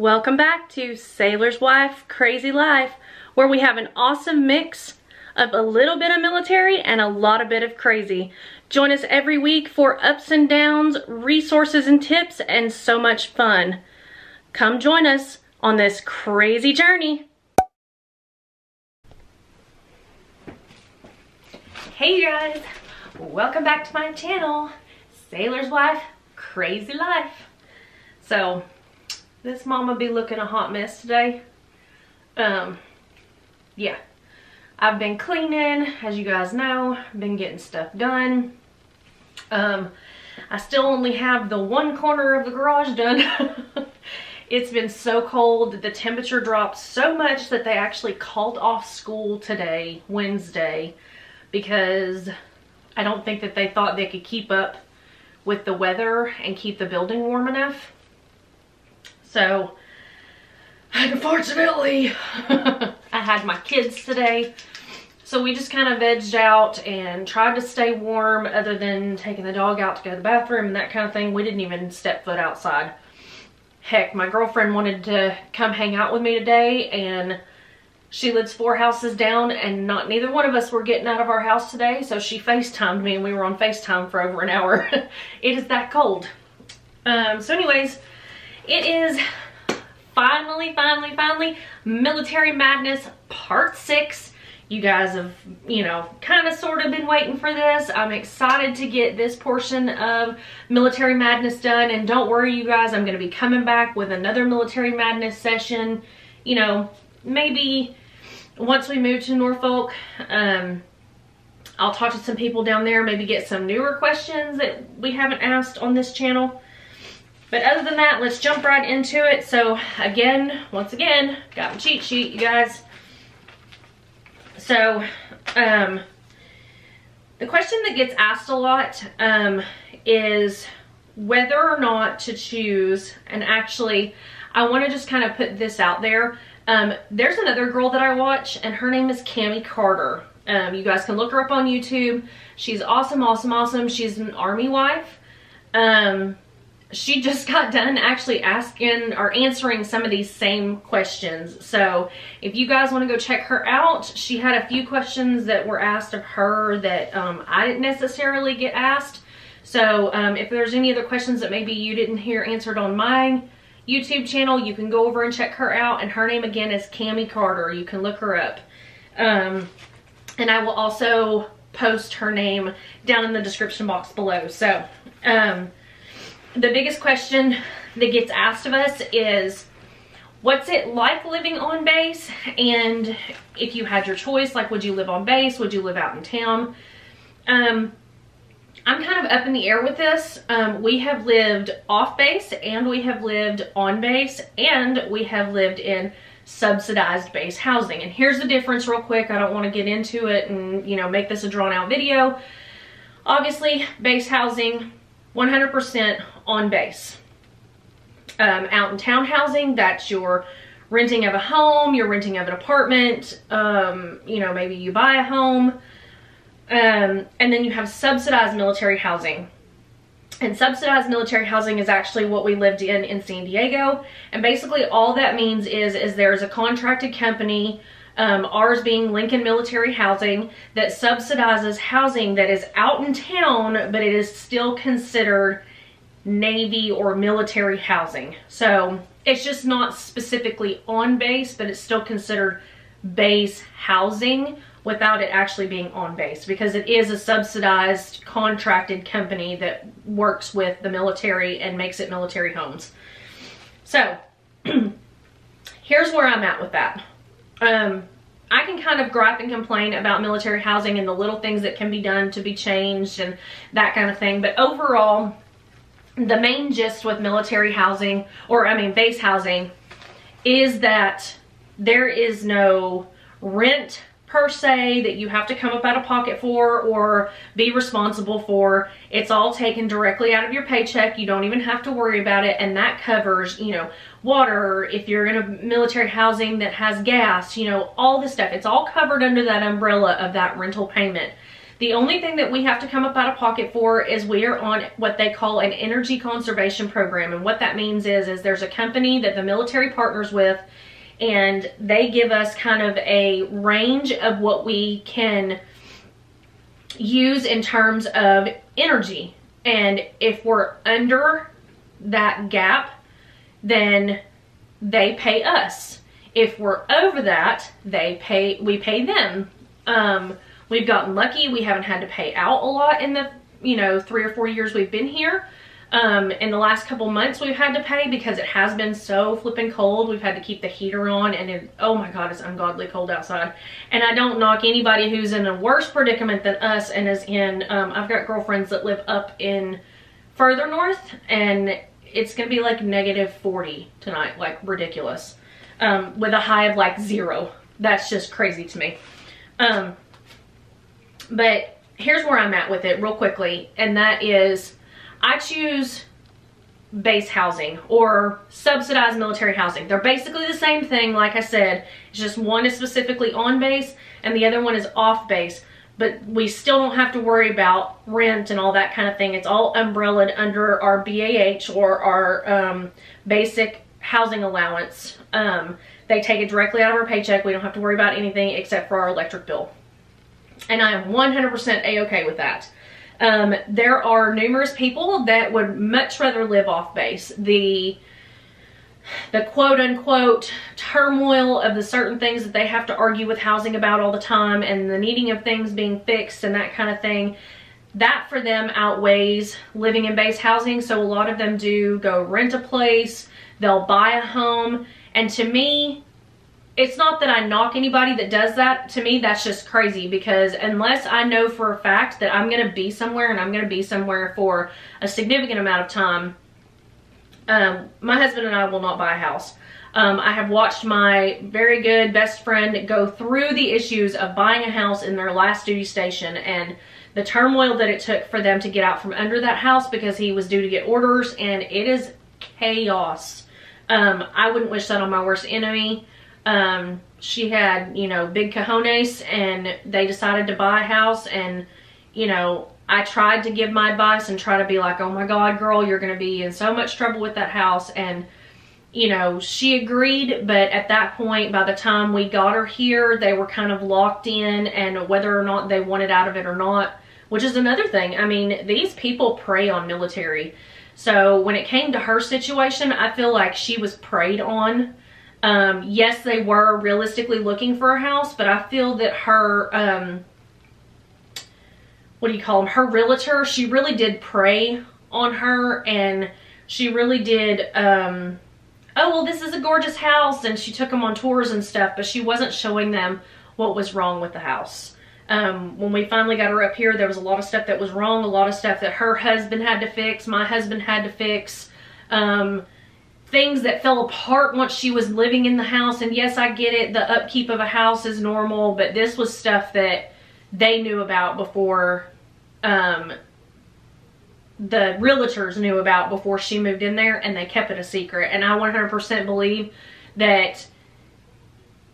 Welcome back to Sailor's Wife Crazy Life, where we have an awesome mix of a little bit of military and a lot of bit of crazy. Join us every week for ups and downs, resources and tips, and so much fun. Come join us on this crazy journey. Hey you guys, welcome back to my channel, Sailor's Wife Crazy Life. So, this mama be looking a hot mess today. Yeah. I've been cleaning, as you guys know, been getting stuff done. I still only have the one corner of the garage done. It's been so cold that the temperature dropped so much that they actually called off school today, Wednesday, because I don't think that they thought they could keep up with the weather and keep the building warm enough. So, unfortunately, I had my kids today. So we just kind of vegged out and tried to stay warm other than taking the dog out to go to the bathroom and that kind of thing. We didn't even step foot outside. Heck, my girlfriend wanted to come hang out with me today, and she lives 4 houses down, and neither one of us were getting out of our house today, so she FaceTimed me and we were on FaceTime for over an hour. It is that cold. So anyways, it is finally Military Madness Part 6. You guys have, kind of sort of been waiting for this. I'm excited to get this portion of Military Madness done. And don't worry, you guys, I'm going to be coming back with another Military Madness session. Maybe once we move to Norfolk, I'll talk to some people down there, maybe get some newer questions that we haven't asked on this channel. But other than that, let's jump right into it. So once again, got my cheat sheet, you guys. So, the question that gets asked a lot is whether or not to choose, and actually, I want to just kind of put this out there. There's another girl that I watch, and her name is Cami Carter. You guys can look her up on YouTube. She's awesome. She's an Army wife. She just got done actually asking or answering some of these same questions. So if you guys want to go check her out, she had a few questions that were asked of her that I didn't necessarily get asked. So if there's any other questions that maybe you didn't hear answered on my YouTube channel, you can go over and check her out. And her name again is Cami Carter. You can look her up. And I will also post her name down in the description box below. So the biggest question that gets asked of us is, what's it like living on base? And if you had your choice, like, would you live on base? Would you live out in town? I'm kind of up in the air with this. We have lived off base, and we have lived on base, and we have lived in subsidized base housing. And here's the difference real quick. I don't want to get into it and, make this a drawn out video. Obviously, base housing, 100% on base. Out in town housing, that's your renting of a home, you're renting of an apartment, maybe you buy a home. And then you have subsidized military housing. And subsidized military housing is actually what we lived in San Diego. And basically all that means is there's a contracted company, ours being Lincoln Military Housing, that subsidizes housing that is out in town, but it is still considered Navy or military housing. So it's just not specifically on base, but it's still considered base housing without it actually being on base, because it is a subsidized contracted company that works with the military and makes it military homes. So here's where I'm at with that. I can kind of gripe and complain about military housing and the little things that can be done to be changed and that kind of thing. But overall, the main gist with military housing, base housing, is that there is no rent per se that you have to come up out of pocket for or be responsible for. It's all taken directly out of your paycheck. You don't even have to worry about it, and that covers, water, if you're in a military housing that has gas, all this stuff. It's all covered under that umbrella of that rental payment. The only thing that we have to come up out of pocket for is we are on what they call an energy conservation program. And what that means is there's a company that the military partners with, and they give us kind of a range of what we can use in terms of energy. And if we're under that gap, then they pay us. If we're over that, we pay them. We've gotten lucky. We haven't had to pay out a lot in the, 3 or 4 years we've been here. In the last couple months we've had to pay because it has been so flipping cold. We've had to keep the heater on, and oh my God, it's ungodly cold outside. And I don't knock anybody who's in a worse predicament than us and is in, I've got girlfriends that live up in further north, and it's gonna be like -40 tonight, like ridiculous. With a high of like 0. That's just crazy to me. But here's where I'm at with it real quickly, and that is I choose base housing or subsidized military housing. They're basically the same thing. Like I said, it's just one is specifically on base and the other one is off base, but we still don't have to worry about rent and all that kind of thing. It's all umbrellaed under our BAH or our basic housing allowance. They take it directly out of our paycheck. We don't have to worry about anything except for our electric bill. And I am 100% a-okay with that. There are numerous people that would much rather live off base. The quote-unquote turmoil of the certain things that they have to argue with housing about all the time, and the needing of things being fixed and that kind of thing, that for them outweighs living in base housing. So a lot of them do go rent a place, they'll buy a home, and to me, it's not that I knock anybody that does that. To me, that's just crazy, because unless I know for a fact that I'm going to be somewhere and I'm going to be somewhere for a significant amount of time, my husband and I will not buy a house. I have watched my very good best friend go through the issues of buying a house in their last duty station and the turmoil that it took for them to get out from under that house because he was due to get orders, and it is chaos. I wouldn't wish that on my worst enemy. She had, big cojones, and they decided to buy a house, and, I tried to give my advice and try to be like, oh my God, girl, you're going to be in so much trouble with that house. And, she agreed, but at that point, by the time we got her here, they were kind of locked in, and whether or not they wanted out of it or not, which is another thing. I mean, these people prey on military. So when it came to her situation, I feel like she was preyed on. Yes, they were realistically looking for a house, but I feel that her, her realtor, she really did prey on her, and she really did, oh, well, this is a gorgeous house, and she took them on tours and stuff, but she wasn't showing them what was wrong with the house. When we finally got her up here, there was a lot of stuff that was wrong, a lot of stuff that her husband had to fix, my husband had to fix, things that fell apart once she was living in the house. And yes, I get it, the upkeep of a house is normal, but this was stuff that they knew about before, the realtors knew about before she moved in there, and they kept it a secret. And I 100% believe that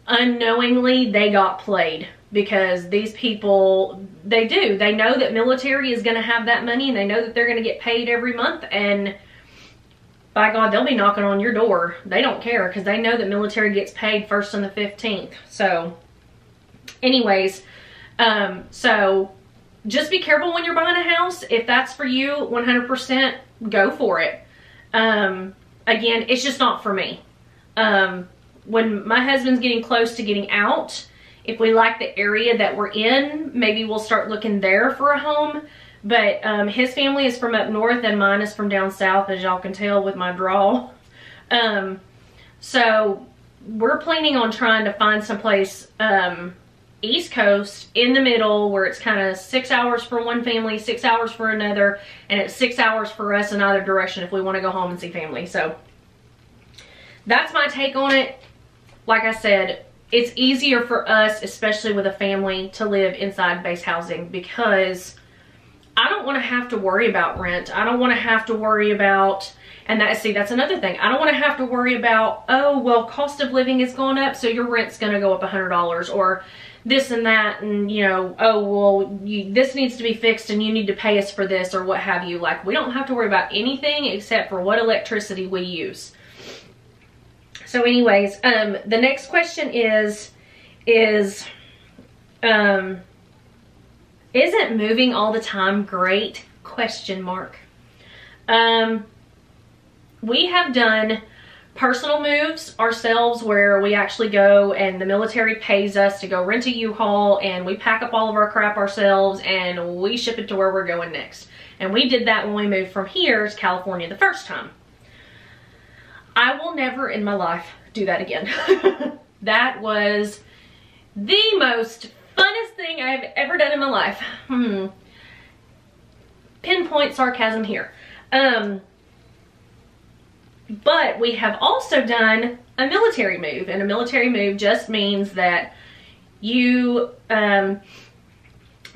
unknowingly they got played, because these people, they know that military is going to have that money, and they know that they're going to get paid every month, and by God, they'll be knocking on your door. They don't care, because they know that military gets paid first on the 15th. So anyways, so just be careful when you're buying a house. If that's for you, 100% go for it. Again, it's just not for me. When my husband's getting close to getting out, if we like the area that we're in, maybe we'll start looking there for a home. But his family is from up north and mine is from down south, as y'all can tell with my drawl. So we're planning on trying to find someplace East Coast in the middle, where it's kind of 6 hours for one family, 6 hours for another, and it's 6 hours for us in either direction if we want to go home and see family. So that's my take on it. Like I said, it's easier for us, especially with a family, to live inside base housing, because I don't want to have to worry about rent. I don't want to have to worry about, And that's another thing. I don't want to have to worry about, oh, well, cost of living has gone up, so your rent's going to go up $100, or this and that, and you know, oh, well, this needs to be fixed and you need to pay us for this, or what have you. Like, we don't have to worry about anything except for what electricity we use. So anyways, the next question is isn't moving all the time great? Question mark. We have done personal moves ourselves where we actually go and the military pays us to go rent a U-Haul, and we pack up all of our crap ourselves and we ship it to where we're going next. And we did that when we moved from here to California the first time. I will never in my life do that again. That was the most funnest thing I've ever done in my life. Pinpoint sarcasm here. But we have also done a military move, and a military move just means that you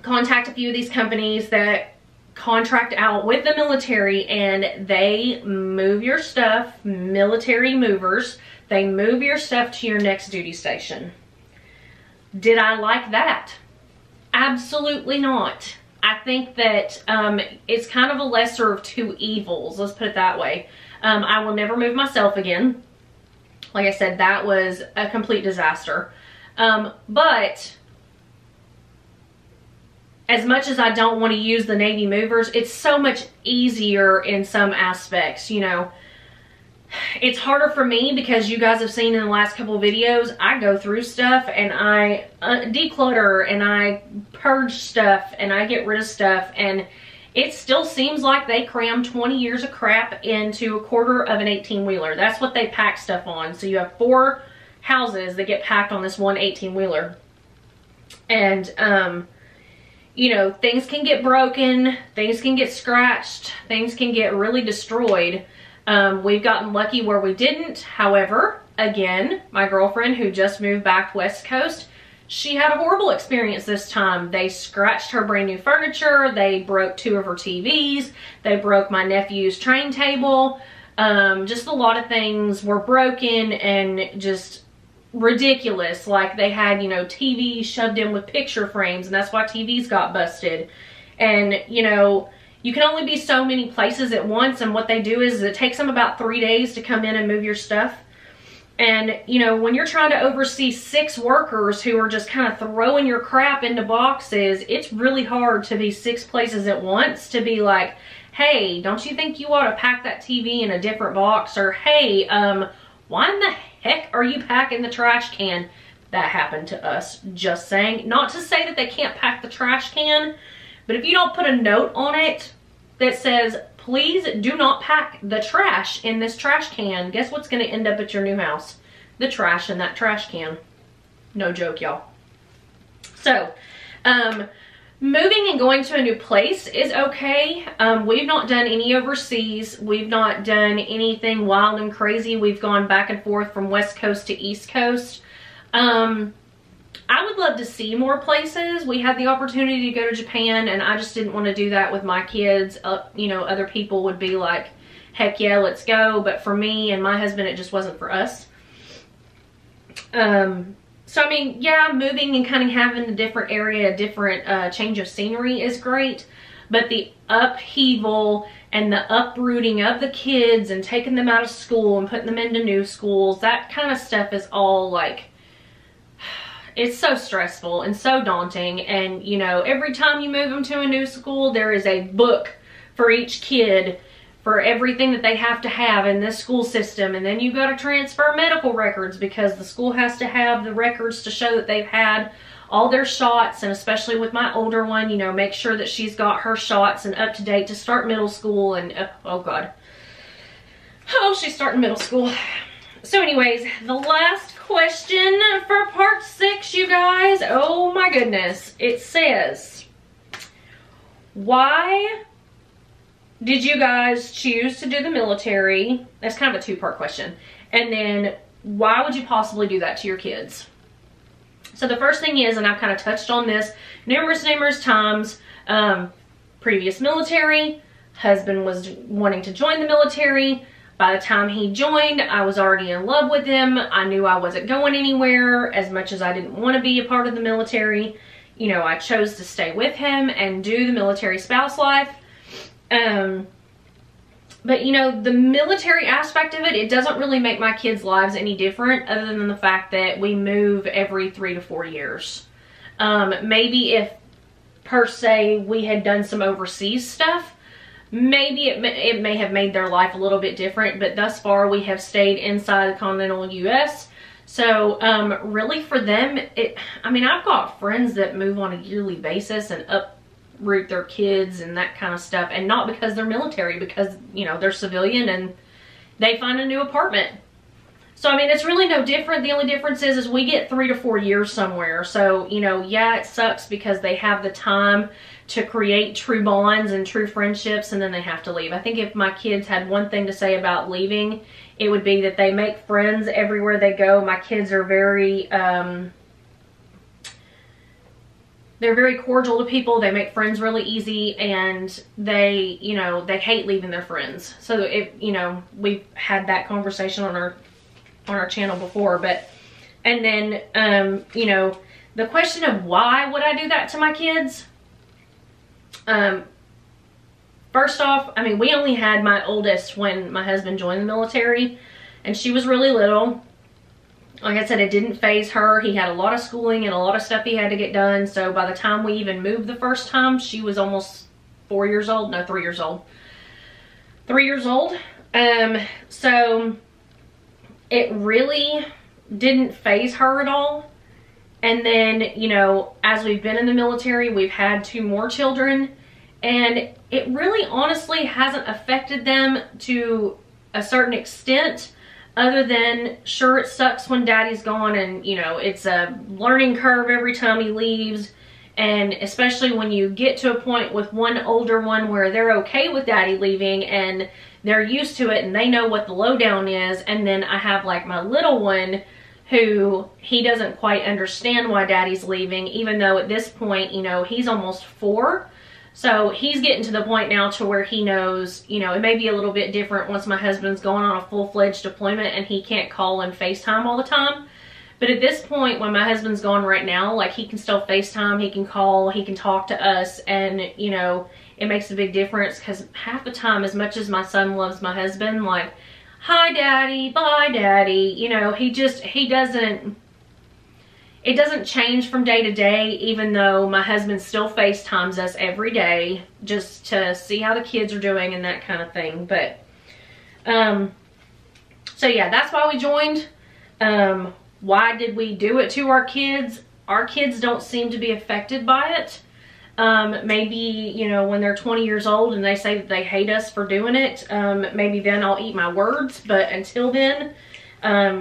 contact a few of these companies that contract out with the military, and they move your stuff, military movers, they move your stuff to your next duty station. Did I like that? Absolutely not. I think that it's kind of a lesser of two evils, let's put it that way. I will never move myself again. Like I said, that was a complete disaster. But as much as I don't want to use the Navy movers, it's so much easier in some aspects, you know. It's harder for me because you guys have seen in the last couple of videos, I go through stuff and I declutter and I purge stuff and I get rid of stuff, and it still seems like they cram 20 years of crap into a quarter of an 18-wheeler. That's what they pack stuff on. So you have 4 houses that get packed on this one 18-wheeler. And, you know, things can get broken, things can get scratched, things can get really destroyed. We've gotten lucky where we didn't. However, again, my girlfriend who just moved back West Coast, she had a horrible experience this time. They scratched her brand new furniture. They broke 2 of her TVs. They broke my nephew's train table. Just a lot of things were broken and just ridiculous. Like they had, you know, TVs shoved in with picture frames, and that's why TVs got busted. And, you know, you can only be so many places at once, and what they do is it takes them about 3 days to come in and move your stuff. And, you know, when you're trying to oversee 6 workers who are just kind of throwing your crap into boxes, it's really hard to be 6 places at once to be like, hey, don't you think you ought to pack that TV in a different box? Or, hey, why in the heck are you packing the trash can? That happened to us, just saying. Not to say that they can't pack the trash can, but if you don't put a note on it that says, please do not pack the trash in this trash can, guess what's going to end up at your new house? The trash in that trash can. No joke, y'all. So, moving and going to a new place is okay. We've not done any overseas. We've not done anything wild and crazy. We've gone back and forth from West Coast to East Coast. I would love to see more places. We had the opportunity to go to Japan, and I just didn't want to do that with my kids. You know, other people would be like, heck yeah, let's go. But for me and my husband, it just wasn't for us. So, I mean, yeah, moving and kind of having a different area, a different change of scenery is great. But the upheaval and the uprooting of the kids and taking them out of school and putting them into new schools, that kind of stuff is all like, it's so stressful and so daunting. And, you know, every time you move them to a new school, there is a book for each kid for everything that they have to have in this school system. And then you got to transfer medical records because the school has to have the records to show that they've had all their shots. And especially with my older one, you know, make sure that she's got her shots and up to date to start middle school. And oh God, oh, she's starting middle school. So anyways, the last question for part 6, you guys. Oh my goodness. It says, why did you guys choose to do the military? That's kind of a 2-part question. And then, why would you possibly do that to your kids? So the first thing is, and I've kind of touched on this numerous times, previous military, husband was wanting to join the military. By the time he joined, I was already in love with him. I knew I wasn't going anywhere. As much as I didn't want to be a part of the military, you know, I chose to stay with him and do the military spouse life. But you know, the military aspect of it, it doesn't really make my kids' lives any different, other than the fact that we move every 3 to 4 years. Maybe if, per se, we had done some overseas stuff, maybe it may have made their life a little bit different, but thus far we have stayed inside the continental U.S. So really for them, I mean, I've got friends that move on a yearly basis and uproot their kids and that kind of stuff, and not because they're military, because, you know, they're civilian and they find a new apartment. So I mean, it's really no different. The only difference is we get 3 to 4 years somewhere. So, you know, yeah, it sucks because they have the time to create true bonds and true friendships, and then they have to leave. I think if my kids had one thing to say about leaving, it would be that they make friends everywhere they go. My kids are very, they're very cordial to people. They make friends really easy, and they, you know, they hate leaving their friends. So if, you know, we've had that conversation on our channel before, but, and then, you know, the question of why would I do that to my kids? First off, I mean, we only had my oldest when my husband joined the military, and she was really little. Like I said, it didn't phase her. He had a lot of schooling and a lot of stuff he had to get done. So by the time we even moved the first time, she was almost 4 years old. No, 3 years old. 3 years old. So it really didn't phase her at all. And then, you know, as we've been in the military, we've had 2 more children, and it really honestly hasn't affected them to a certain extent, other than, sure, it sucks when daddy's gone, and, you know, it's a learning curve every time he leaves. And especially when you get to a point with one older one where they're okay with daddy leaving and they're used to it and they know what the lowdown is. And then I have like my little one who, he doesn't quite understand why daddy's leaving, even though at this point, you know, he's almost 4. So he's getting to the point now to where he knows, you know, it may be a little bit different once my husband's going on a full-fledged deployment and he can't call and FaceTime all the time. But at this point, when my husband's gone right now, like, he can still FaceTime, he can call, he can talk to us, and, you know, it makes a big difference, because half the time, as much as my son loves my husband, like, hi daddy, bye daddy, you know, he doesn't, it doesn't change from day to day, even though my husband still FaceTimes us every day just to see how the kids are doing and that kind of thing. But, so yeah, that's why we joined. Why did we do it to our kids? Our kids don't seem to be affected by it. Maybe, you know, when they're 20 years old and they say that they hate us for doing it, maybe then I'll eat my words. But until then,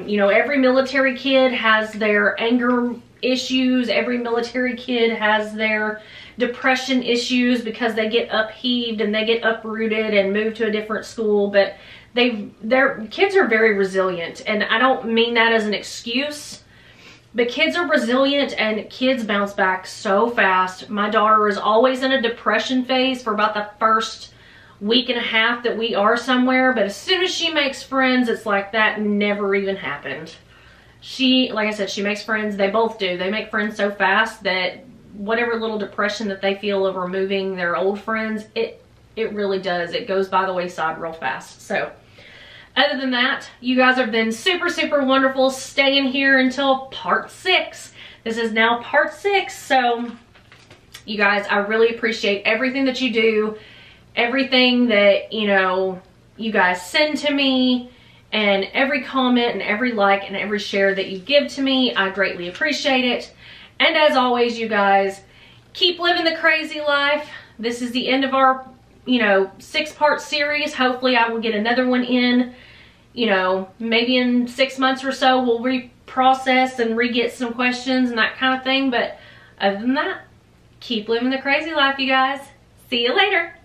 you know, every military kid has their anger issues. Every military kid has their depression issues because they get upheaved and they get uprooted and move to a different school. But their kids are very resilient, and I don't mean that as an excuse, but kids are resilient and kids bounce back so fast. My daughter is always in a depression phase for about the first week and a half that we are somewhere, but as soon as she makes friends, it's like that never even happened. She, like I said, she makes friends. They both do. They make friends so fast that whatever little depression that they feel over moving their old friends, it really does. It goes by the wayside real fast. So other than that, you guys have been super, super wonderful staying here until part 6. This is now part 6. So you guys, I really appreciate everything that you do, everything that, you know, you guys send to me, and every comment and every like and every share that you give to me. I greatly appreciate it. And as always, you guys, keep living the crazy life. This is the end of our, you know, 6-part series. Hopefully I will get another one in, you know, maybe in 6 months or so. We'll reprocess and re-get some questions and that kind of thing. But other than that, keep living the crazy life, you guys. See you later.